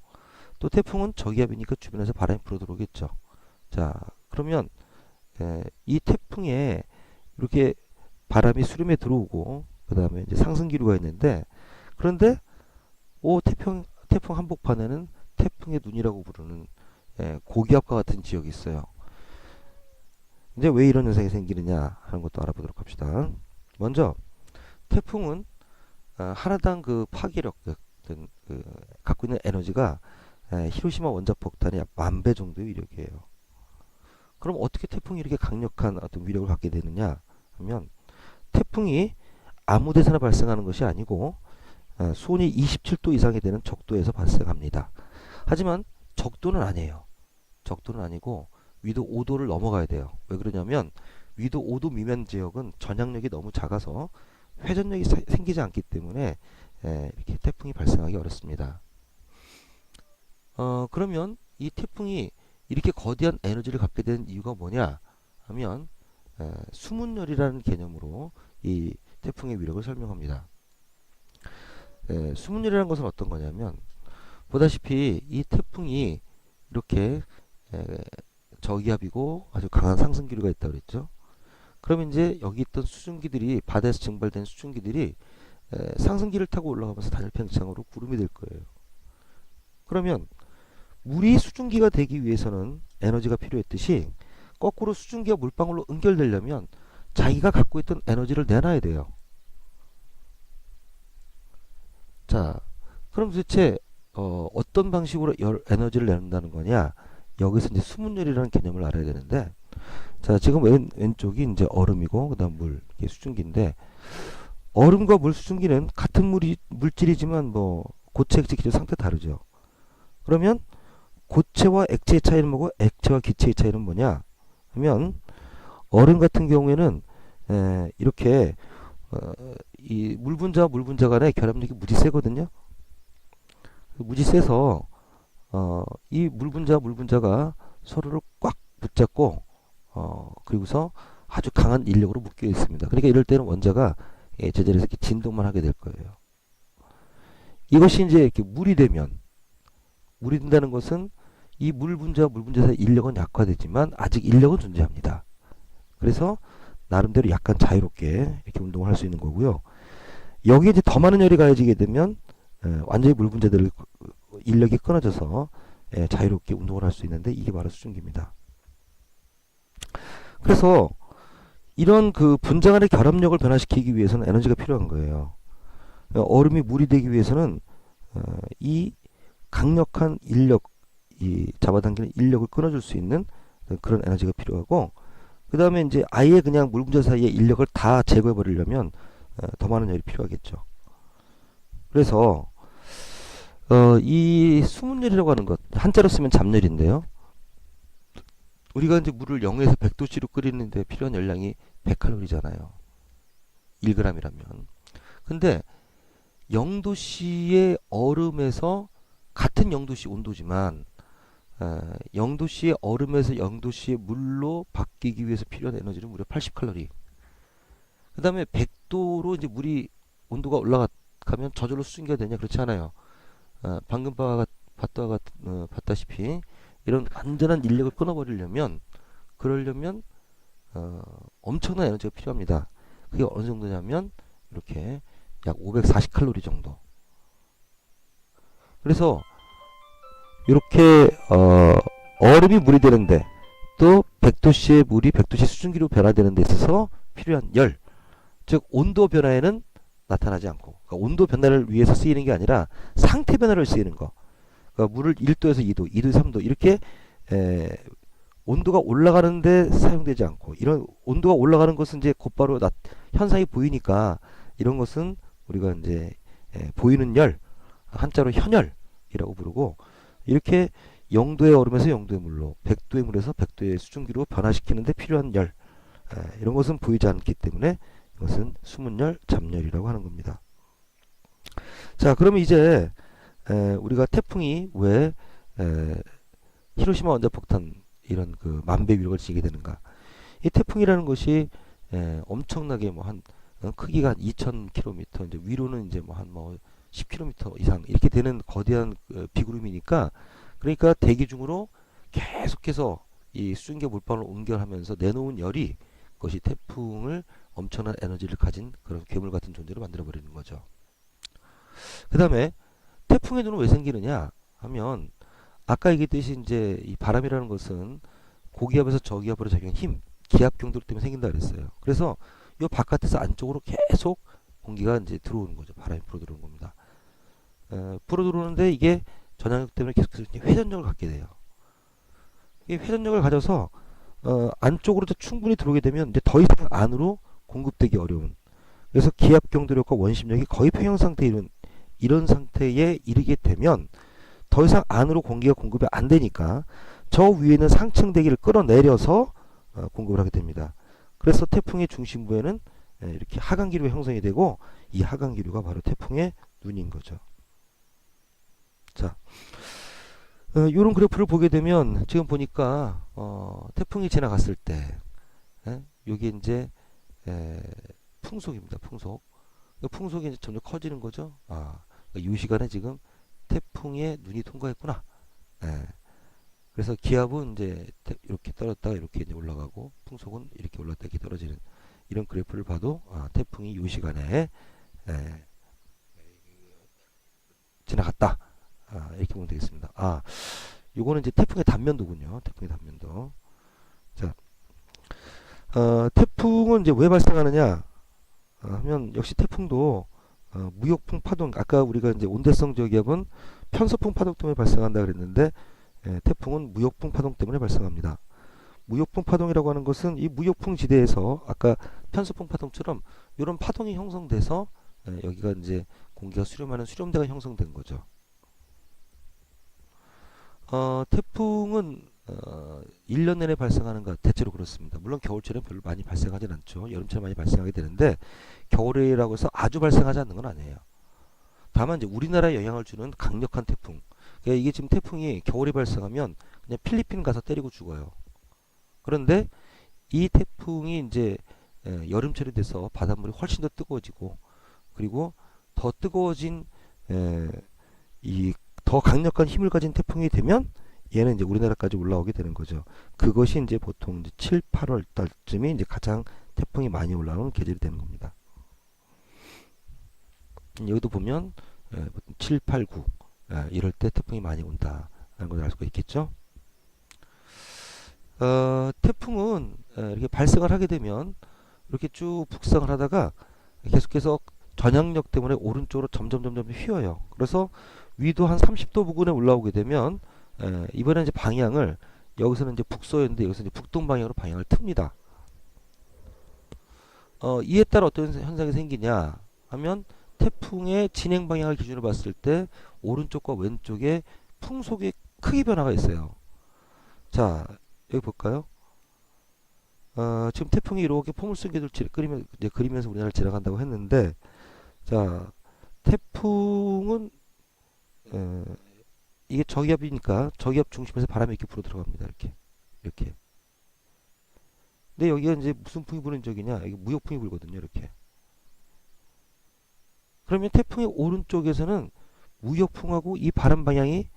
또 태풍은 저기압이니까 주변에서 바람이 불어 들어오겠죠. 자, 그러면 이 태풍에 이렇게 바람이 수렴에 들어오고 그 다음에 이제 상승 기류가 있는데 그런데 태풍 한복판에는 태풍의 눈이라고 부르는 고기압과 같은 지역이 있어요. 이제 왜 이런 현상이 생기느냐 하는 것도 알아보도록 합시다. 먼저 태풍은 하나당 그 파괴력 갖고 있는 에너지가 히로시마 원자 폭탄의 약 10,000배 정도의 위력이에요. 그럼 어떻게 태풍이 이렇게 강력한 어떤 위력을 갖게 되느냐 하면 태풍이 아무 데서나 발생하는 것이 아니고 수온이 27도 이상이 되는 적도에서 발생합니다. 하지만 적도는 아니에요. 적도는 아니고 위도 5도를 넘어가야 돼요. 왜 그러냐면 위도 5도 미만 지역은 전향력이 너무 작아서 회전력이 생기지 않기 때문에 이렇게 태풍이 발생하기 어렵습니다. 그러면 이 태풍이 이렇게 거대한 에너지를 갖게 된 이유가 뭐냐 하면 수문열이라는 개념으로 이 태풍의 위력을 설명합니다. 수문열이라는 것은 어떤 거냐면 보다시피 이 태풍이 이렇게 저기압이고 아주 강한 상승 기류가 있다고 그랬죠. 그러면 이제 여기 있던 수증기들이 바다에서 증발된 수증기들이 상승기를 타고 올라가면서 단일팽창으로 구름이 될 거예요. 그러면 물이 수증기가 되기 위해서는 에너지가 필요했듯이 거꾸로 수증기가 물방울로 응결되려면 자기가 갖고 있던 에너지를 내놔야 돼요. 자, 그럼 도대체 어떤 방식으로 에너지를 내는다는 거냐? 여기서 이제 수문열이라는 개념을 알아야 되는데, 자, 지금 왼쪽이 이제 얼음이고, 그다음 물, 이게 수증기인데, 얼음과 물, 수증기는 같은 물질이지만 뭐 고체, 액체, 기체 상태 다르죠. 그러면 고체와 액체의 차이는 뭐고, 액체와 기체의 차이는 뭐냐? 하면 얼음 같은 경우에는 이렇게 이 물 분자와 물 분자 간의 결합력이 무지 세거든요. 무지 세서 이 물 분자와 물 분자가 서로를 꽉 붙잡고 그리고서 아주 강한 인력으로 묶여 있습니다. 그러니까 이럴 때는 원자가 제자리에서 이렇게 진동만 하게 될 거예요. 이것이 이제 이렇게 물이 된다는 것은 이 물 분자와 물 분자 사이 인력은 약화되지만 아직 인력은 존재합니다. 그래서 나름대로 약간 자유롭게 이렇게 운동을 할 수 있는 거고요. 여기에 이제 더 많은 열이 가해지게 되면 완전히 물 분자들 인력이 끊어져서 자유롭게 운동을 할 수 있는데 이게 바로 수증기입니다. 그래서 이런 그 분자 간의 결합력을 변화시키기 위해서는 에너지가 필요한 거예요. 얼음이 물이 되기 위해서는 이 강력한 인력, 이 잡아당기는 인력을 끊어줄 수 있는 그런 에너지가 필요하고, 그 다음에 이제 아예 그냥 물 분자 사이의 인력을 다 제거해 버리려면 더 많은 열이 필요하겠죠. 그래서 이 수문열이라고 하는 것, 한자로 쓰면 잡열인데요. 우리가 이제 물을 0에서 100도씨로 끓이는데 필요한 열량이 100칼로리잖아요. 1g이라면. 근데 0도씨의 얼음에서 같은 0도씨 온도지만 0도씨의 얼음에서 0도씨의 물로 바뀌기 위해서 필요한 에너지는 무려 80칼로리. 그 다음에 100도로 이제 물이 온도가 올라가면 저절로 수증기가 되냐? 그렇지 않아요. 방금 봤다시피 이런 완전한 인력을 끊어버리려면 그러려면 엄청난 에너지가 필요합니다. 그게 어느 정도냐면 이렇게 약 540칼로리 정도. 그래서 이렇게 얼음이 물이 되는데 또 100도씨의 물이 100도씨 수증기로 변화되는 데 있어서 필요한 열, 즉 온도 변화에는 나타나지 않고, 그러니까 온도 변화를 위해서 쓰이는 게 아니라 상태 변화를 쓰이는 거. 그러니까 물을 1도에서 2도, 2도에서 3도 이렇게 온도가 올라가는데 사용되지 않고, 이런 온도가 올라가는 것은 이제 곧바로 현상이 보이니까 이런 것은 우리가 이제 보이는 열, 한자로 현열이라고 부르고, 이렇게 0도의 얼음에서 0도의 물로, 100도의 물에서 100도의 수증기로 변화시키는데 필요한 열, 이런 것은 보이지 않기 때문에 이것은 수문열, 잡열이라고 하는 겁니다. 자, 그러면 이제 우리가 태풍이 왜 히로시마 원자폭탄 이런 그 만배 위력을 지게 되는가? 이 태풍이라는 것이 엄청나게 뭐 한 크기가 한 2,000km, 이제 위로는 이제 뭐 한 뭐 10km 이상 이렇게 되는 거대한 비구름이니까, 그러니까 대기 중으로 계속해서 이 수증기 물방울을 옮겨하면서 내놓은 열이 그것이 태풍을 엄청난 에너지를 가진 그런 괴물 같은 존재로 만들어 버리는 거죠. 그 다음에 태풍의 눈은 왜 생기느냐 하면, 아까 얘기했듯이 이제 이 바람이라는 것은 고기압에서 저기압으로 작용한 힘, 기압 경도 때문에 생긴다 그랬어요. 그래서 이 바깥에서 안쪽으로 계속 공기가 이제 들어오는 거죠. 바람이 불어 들어오는 겁니다. 불어 들어오는데 이게 전향력 때문에 계속해서 회전력을 갖게 돼요. 이 회전력을 가져서 안쪽으로 충분히 들어오게 되면 이제 더 이상 안으로 공급되기 어려운, 그래서 기압 경도력과 원심력이 거의 평형 상태에 이런 상태에 이르게 되면 더 이상 안으로 공기가 공급이 안 되니까 저 위에 있는 상층 대기를 끌어내려서 공급을 하게 됩니다. 그래서 태풍의 중심부에는 이렇게 하강기류가 형성이 되고, 이 하강기류가 바로 태풍의 눈인 거죠. 자, 이런 그래프를 보게 되면 지금 보니까 태풍이 지나갔을 때 이게 이제 풍속입니다. 풍속. 풍속이 이제 점점 커지는 거죠. 이 시간에 지금 태풍의 눈이 통과했구나. 그래서 기압은 이제 이렇게 떨어졌다가 이렇게 이제 올라가고 풍속은 이렇게 올랐다 이렇게 떨어지는 이런 그래프를 봐도 태풍이 요 시간에 에, 지나갔다. 이렇게 보면 되겠습니다. 요거는 이제 태풍의 단면도군요. 태풍의 단면도. 자, 태풍은 이제 왜 발생하느냐 하면 역시 태풍도 무역풍 파동, 아까 우리가 이제 온대성 저기압은 편서풍 파동 때문에 발생한다 그랬는데 태풍은 무역풍 파동 때문에 발생합니다. 무역풍 파동이라고 하는 것은 이 무역풍 지대에서 아까 편서풍 파동처럼 이런 파동이 형성돼서 여기가 이제 공기가 수렴하는 수렴대가 형성된 거죠. 태풍은 1년 내내 발생하는 것 대체로 그렇습니다. 물론 겨울철엔 별로 많이 발생하진 않죠. 여름철에 많이 발생하게 되는데 겨울이라고 해서 아주 발생하지 않는 건 아니에요. 다만 이제 우리나라에 영향을 주는 강력한 태풍. 그러니까 이게 지금 태풍이 겨울에 발생하면 그냥 필리핀 가서 때리고 죽어요. 그런데 이 태풍이 이제 여름철이 돼서 바닷물이 훨씬 더 뜨거워지고 그리고 더 뜨거워진 이 더 강력한 힘을 가진 태풍이 되면 얘는 이제 우리나라까지 올라오게 되는 거죠. 그것이 이제 보통 이제 7, 8월 달쯤이 이제 가장 태풍이 많이 올라오는 계절이 되는 겁니다. 여기도 보면 7, 8, 9 이럴 때 태풍이 많이 온다라는 걸 알 수가 있겠죠. 태풍은 이렇게 발생을 하게 되면 이렇게 쭉 북상을 하다가 계속해서 전향력 때문에 오른쪽으로 점점 휘어요. 그래서 위도 한 30도 부근에 올라오게 되면 이번에 이제 방향을 여기서는 이제 북서였는데 여기서 이제 북동 방향으로 방향을 틉니다. 이에 따라 어떤 현상이 생기냐 하면 태풍의 진행 방향을 기준으로 봤을 때 오른쪽과 왼쪽에 풍속의 크기 변화가 있어요. 자, 여기 볼까요? 지금 태풍이 이렇게 포물선계를 그리면서 우리나라를 지나간다고 했는데, 자, 태풍은 이게 저기압이니까 저기압 중심에서 바람이 이렇게 불어 들어갑니다. 이렇게. 근데 여기가 이제 무슨 풍이 부는 적이냐? 이게 무역풍이 불거든요. 이렇게. 그러면 태풍의 오른쪽에서는 무역풍하고 이 바람 방향이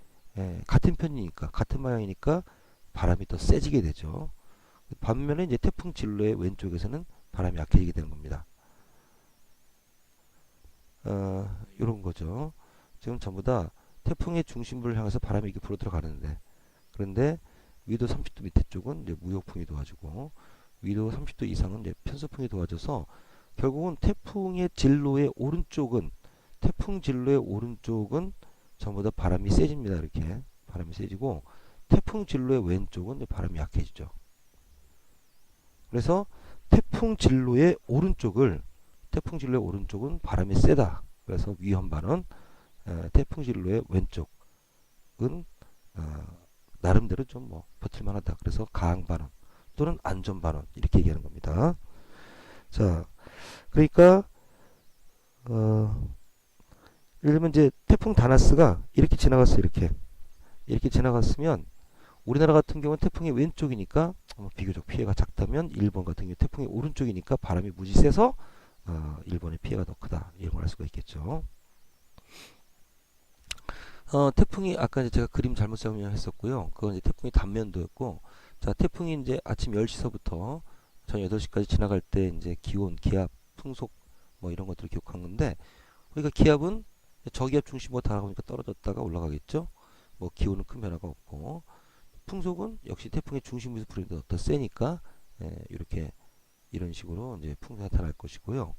같은 편이니까 같은 방향이니까 바람이 더 세지게 되죠. 반면에 이제 태풍 진로의 왼쪽에서는 바람이 약해지게 되는 겁니다. 이런 거죠. 지금 전부 다 태풍의 중심부를 향해서 바람이 이렇게 불어 들어가는데, 그런데 위도 30도 밑에 쪽은 이제 무역풍이 도와주고 위도 30도 이상은 이제 편서풍이 도와줘서 결국은 태풍 진로의 오른쪽은 전부 다 바람이 세집니다. 이렇게 바람이 세지고 태풍 진로의 왼쪽은 바람이 약해지죠. 그래서 태풍 진로의 오른쪽은 바람이 세다. 그래서 위험 발언, 태풍 진로의 왼쪽은 나름대로 좀 뭐 버틸만하다. 그래서 가항 발언 또는 안전 발언 이렇게 얘기하는 겁니다. 자, 그러니까 예를 들면 이제 태풍 다나스가 이렇게 지나갔어. 이렇게 지나갔으면 우리나라 같은 경우는 태풍의 왼쪽이니까 비교적 피해가 작다면 일본 같은 경우 태풍의 오른쪽이니까 바람이 무지 세서 일본의 피해가 더 크다. 이런 걸 알 수가 있겠죠. 태풍이 아까 이제 제가 그림 잘못 설명했었고요. 그건 이제 태풍의 단면도였고, 자, 태풍이 이제 아침 10시서부터 저녁 8시까지 지나갈 때 이제 기온, 기압, 풍속 뭐 이런 것들을 기록한 건데, 그러니까 기압은 저기압 중심으로 다가오니까 떨어졌다가 올라가겠죠. 뭐 기온은 큰 변화가 없고, 풍속은 역시 태풍의 중심에서 불이 더 세니까 이렇게 이런 식으로 이제 풍속이 나타날 것이고요.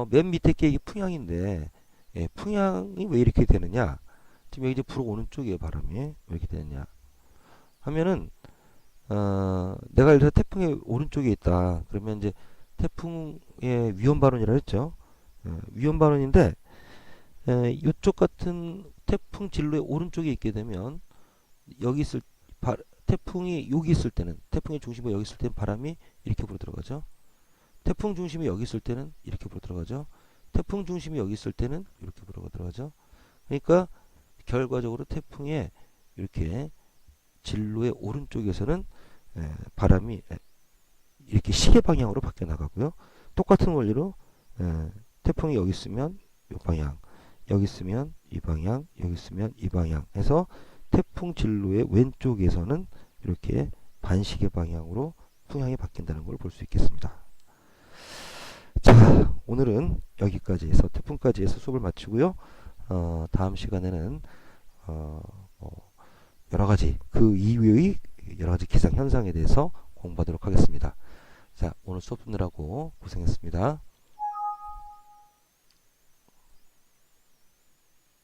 맨 밑에 게 이게 풍향인데, 풍향이 왜 이렇게 되느냐? 지금 여기 이제 불어오는 쪽이에요. 바람이 왜 이렇게 되느냐 하면은 내가 예를 들어 태풍의 오른쪽에 있다. 그러면 이제 태풍의 위험 발언이라 했죠. 위험 발언인데 이쪽 같은 태풍 진로의 오른쪽에 있게 되면 여기 있을 태풍이 여기 있을 때는 태풍의 중심이 여기 있을 때는 바람이 이렇게 불어 들어가죠. 태풍 중심이 여기 있을 때는 이렇게 불어 들어가죠. 태풍 중심이 여기 있을 때는 이렇게 불어 들어가죠. 그러니까 결과적으로 태풍의 이렇게 진로의 오른쪽에서는 바람이 이렇게 시계 방향으로 바뀌어 나가고요. 똑같은 원리로 태풍이 여기 있으면 이 방향, 여기 있으면 이 방향, 여기 있으면 이 방향 해서 태풍 진로의 왼쪽에서는 이렇게 반시계 방향으로 풍향이 바뀐다는 걸 볼 수 있겠습니다. 자, 오늘은 여기까지 해서 태풍까지 해서 수업을 마치고요. 다음 시간에는 뭐 여러 가지 그 이외의 여러 가지 기상 현상에 대해서 공부하도록 하겠습니다. 자, 오늘 수업 듣느라고 고생했습니다.